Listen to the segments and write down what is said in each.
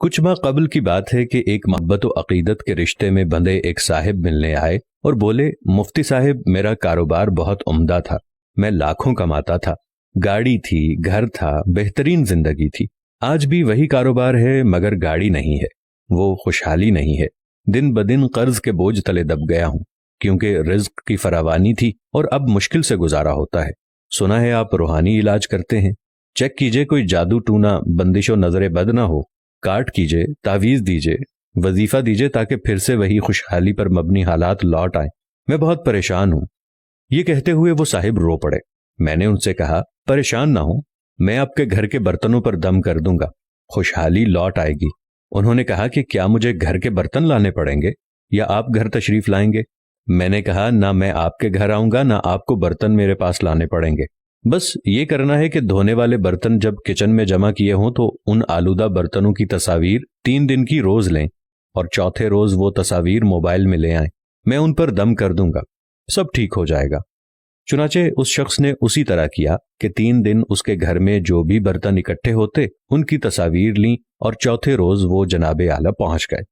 کچھ ماہ قبل کی بات ہے کہ ایک محبت و عقیدت کے رشتے میں بندھے ایک صاحب ملنے آئے اور بولے، مفتی صاحب میرا کاروبار بہت عمدہ تھا، میں لاکھوں کماتا تھا، گاڑی تھی، گھر تھا، بہترین زندگی تھی۔ آج بھی وہی کاروبار ہے مگر گاڑی نہیں ہے، وہ خوشحالی نہیں ہے۔ دن بدن قرض کے بوجھ تلے دب گیا ہوں، کیونکہ رزق کی فراوانی تھی اور اب مشکل سے گزارا ہوتا ہے۔ سنا ہے آپ روحانی علاج کرتے ہیں، چیک کیجئے کوئی جادو ٹونا بندش و نظر بد نہ ہو، کاٹ کیجئے، تعویذ دیجئے، وظیفہ دیجئے تاکہ پھر سے وہی خوشحالی پر مبنی حالات لوٹ آئیں۔ میں بہت پریشان ہوں۔ یہ کہتے ہوئے وہ صاحب رو پڑے۔ میں نے ان سے کہا، پریشان نہ ہوں، میں آپ کے گھر کے برتنوں پر دم کر دوں گا، خوشحالی لوٹ آئے گی۔ انہوں نے کہا کہ کیا مجھے گھر کے برتن لانے پڑیں گے یا آپ گھر تشریف لائیں گے؟ میں نے کہا، نہ میں آپ کے گھر آؤں گا نہ آپ کو برتن میرے پاس لانے پڑیں گے۔ بس یہ کرنا ہے کہ دھونے والے برتن جب کچن میں جمع کیے ہوں تو ان آلودہ برتنوں کی تصاویر 3 دن کی روز لیں اور چوتھے روز وہ تصاویر موبائل میں لے آئیں، میں ان پر دم کر دوں گا، سب ٹھیک ہو جائے گا۔ چنانچہ اس شخص نے اسی طرح کیا کہ 3 دن اس کے گھر میں جو بھی برتن اکٹھے ہوتے ان کی تصاویر لیں اور چوتھے روز وہ جناب اعلیٰ پہنچ گئے۔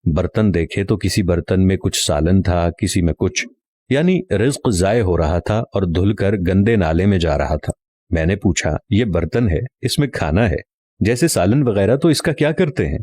برتن دیکھے تو کسی برتن میں کچھ سالن تھا، کسی میں کچھ، یعنی رزق ضائع ہو رہا تھا اور دھل کر گندے نالے میں جا رہا تھا۔ میں نے پوچھا، یہ برتن ہے، اس میں کھانا ہے، جیسے سالن وغیرہ، تو اس کا کیا کرتے ہیں؟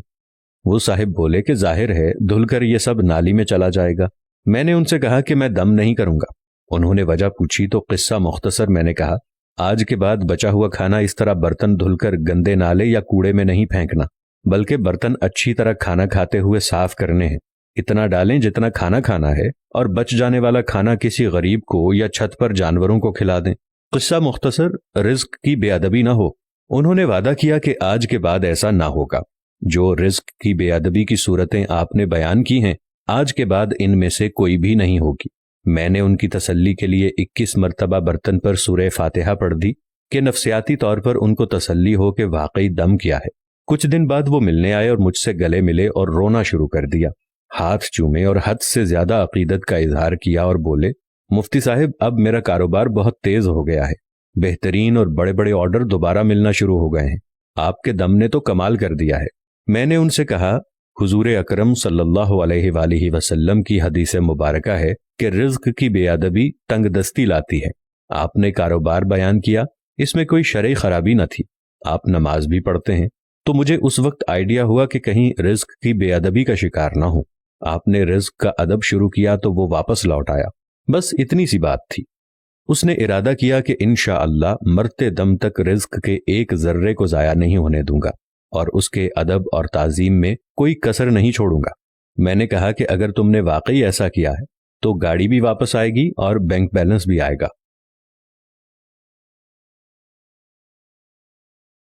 وہ صاحب بولے کہ ظاہر ہے دھل کر یہ سب نالی میں چلا جائے گا۔ میں نے ان سے کہا کہ میں دم نہیں کروں گا۔ انہوں نے وجہ پوچھی تو قصہ مختصر میں نے کہا، آج کے بعد بچا ہوا کھانا اس طرح برتن دھل کر گندے نالے یا کوڑے میں نہیں پھینکنا، بلکہ برتن اچھی طرح کھانا کھاتے ہوئے صاف کرنے ہیں، اتنا ڈالیں جتنا کھانا ہے، اور بچ جانے والا کھانا کسی غریب کو یا چھت پر جانوروں کو کھلا دیں۔ قصہ مختصر، رزق کی بے ادبی نہ ہو۔ انہوں نے وعدہ کیا کہ آج کے بعد ایسا نہ ہوگا۔ جو رزق کی بے ادبی کی صورتیں آپ نے بیان کی ہیں، آج کے بعد ان میں سے کوئی بھی نہیں ہوگی۔ میں نے ان کی تسلی کے لیے 21 مرتبہ برتن پر سورہ فاتحہ پڑھ دی کہ نفسیاتی طور پر ان کو تسلی ہو کہ واقعی دم کیا ہے۔ کچھ دن بعد وہ ملنے آئے اور مجھ سے گلے ملے اور رونا شروع کر دیا، ہاتھ چومے اور حد سے زیادہ عقیدت کا اظہار کیا اور بولے، مفتی صاحب اب میرا کاروبار بہت تیز ہو گیا ہے، بہترین اور بڑے بڑے آرڈر دوبارہ ملنا شروع ہو گئے ہیں، آپ کے دم نے تو کمال کر دیا ہے۔ میں نے ان سے کہا، حضور اکرم صلی اللہ علیہ وآلہ وسلم کی حدیث مبارکہ ہے کہ رزق کی بے ادبی تنگ دستی لاتی ہے۔ آپ نے کاروبار بیان کیا، اس میں کوئی شرعی خرابی نہ تھی، آپ نماز بھی پڑھتے ہیں، تو مجھے اس وقت آئیڈیا ہوا کہ کہیں رزق کی بے ادبی کا شکار نہ ہوں۔ آپ نے رزق کا ادب شروع کیا تو وہ واپس لوٹ آیا، بس اتنی سی بات تھی۔ اس نے ارادہ کیا کہ انشاءاللہ مرتے دم تک رزق کے ایک ذرے کو ضائع نہیں ہونے دوں گا اور اس کے ادب اور تعظیم میں کوئی کسر نہیں چھوڑوں گا۔ میں نے کہا کہ اگر تم نے واقعی ایسا کیا ہے تو گاڑی بھی واپس آئے گی اور بینک بیلنس بھی آئے گا۔